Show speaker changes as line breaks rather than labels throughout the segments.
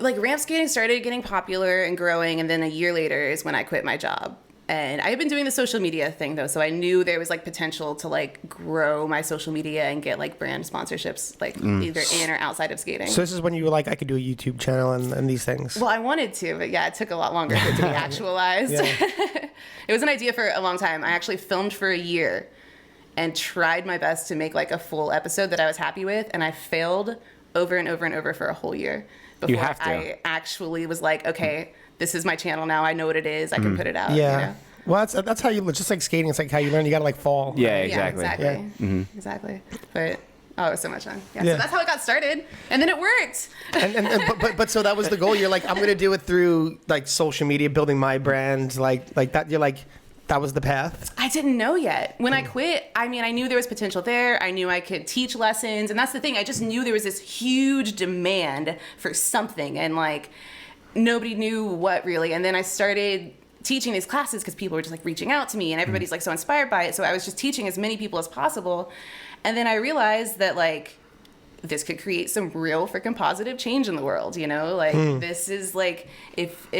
like ramp skating started getting popular and growing, and then a year later is when I quit my job. And I had been doing the social media thing though, so I knew there was like potential to like grow my social media and get like brand sponsorships, like either in or outside of skating.
So this is when you were like, I could do a YouTube channel and these things.
Well, I wanted to, but yeah, it took a lot longer for it to be actualized. It was an idea for a long time. I actually filmed for a year and tried my best to make like a full episode that I was happy with, and I failed over and over and over for a whole year before I actually was like, okay, this is my channel now. I know what it is. I can put it out.
Yeah.
You know?
Well, that's how you, just like skating. It's like how you learn. You got to like fall.
Yeah, exactly.
Yeah, exactly. Exactly. But, oh, it was so much fun. Yeah, so that's how it got started. And then it worked.
But so that was the goal. You're like, I'm going to do it through like social media, building my brand. Like that. You're like, that was the path.
I didn't know yet. When I quit, I mean, I knew there was potential there. I knew I could teach lessons. And that's the thing. I just knew there was this huge demand for something. And like, nobody knew what really. And then I started teaching these classes because people were just like reaching out to me, and everybody's like so inspired by it. So I was just teaching as many people as possible. And then I realized that like this could create some real freaking positive change in the world, you know? Like this is like, if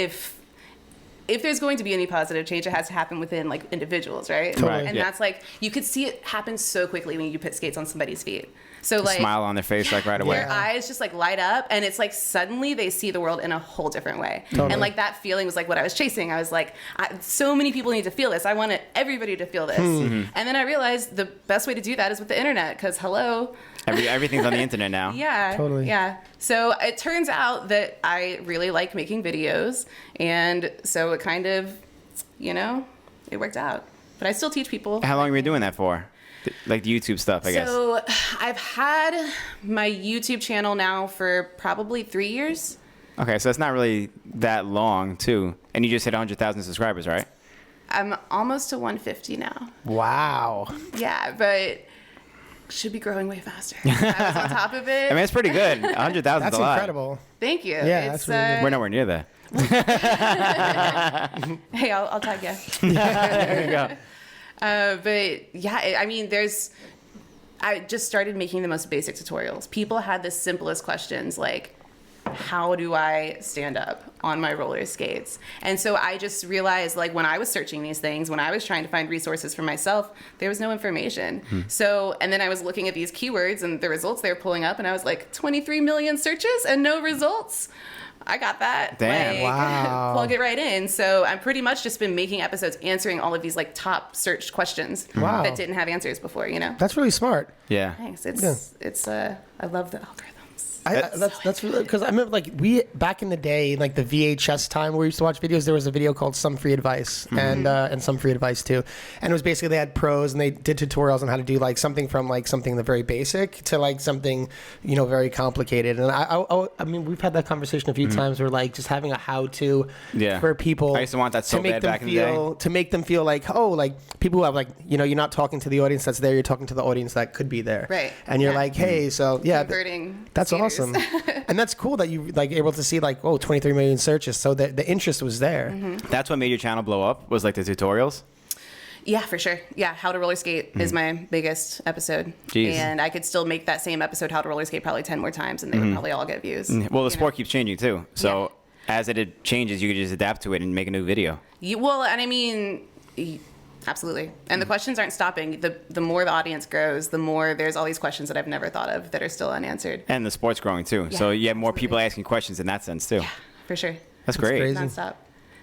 there's going to be any positive change, it has to happen within like individuals, right?
Totally.
And that's like, you could see it happen so quickly when you put skates on somebody's feet. So like,
smile on their face like right away.
Their eyes just like light up, and it's like suddenly they see the world in a whole different way.
Totally.
And like that feeling was like what I was chasing. I was like, so many people need to feel this. I wanted everybody to feel this. And then I realized the best way to do that is with the internet, because hello.
Everything's on the internet now.
Yeah.
Totally.
Yeah. So it turns out that I really like making videos, and so it kind of, you know, it worked out. But I still teach people.
How long were you doing that for? Like the YouTube stuff, I guess.
So I've had my YouTube channel now for probably 3 years.
Okay, so it's not really that long, too. And you just hit 100,000 subscribers, right?
I'm almost to 150 now.
Wow.
Yeah, but should be growing way faster. I was on top of it.
I mean, it's pretty good. 100,000 is
That's
a lot.
incredible.
Thank you.
Yeah, that's really good.
We're nowhere near that.
Hey, I'll tag you.
There you go.
But yeah, I mean, I just started making the most basic tutorials. People had the simplest questions, like, how do I stand up on my roller skates? And so I just realized, like, when I was searching these things, when I was trying to find resources for myself, there was no information. So, and then I was looking at these keywords and the results they were pulling up, and I was like, 23 million searches and no results. I got that.
Damn.
Like,
Wow.
plug it right in. So I'm pretty much just been making episodes answering all of these like top searched questions
Wow.
that didn't have answers before, you know?
That's really smart.
Yeah.
Thanks. It's I love the algorithm.
That's really, because I remember like we back in the day, like the VHS time where we used to watch videos, there was a video called Some Free Advice and Some Free Advice too, and it was basically they had pros and they did tutorials on how to do like something from like something the very basic to like something, you know, very complicated. And I mean we've had that conversation a few times where like just having a how to for people.
I used to want that so bad back in the day.
To make them feel like, oh, like people who have like, you know, you're not talking to the audience that's there, you're talking to the audience that could be there,
Right.
And you're like, hey, so yeah,
Converting
that's
skaters.
awesome. And that's cool that you like able to see like, oh, 23 million searches. So the interest was there.
That's what made your channel blow up, was like the tutorials?
Yeah, for sure. Yeah, How to Roller Skate is my biggest episode.
Jeez.
And I could still make that same episode, How to Roller Skate, probably 10 more times, and they would probably all get views.
Well, the sport keeps changing too. So as it changes, you can just adapt to it and make a new video.
Well, and I mean, absolutely. And the questions aren't stopping. The more the audience grows, the more there's all these questions that I've never thought of that are still unanswered.
And the sport's growing too.
Yeah,
So you have more
absolutely.
people asking questions in that sense too.
Yeah, for sure.
That's great.
crazy.
Nonstop.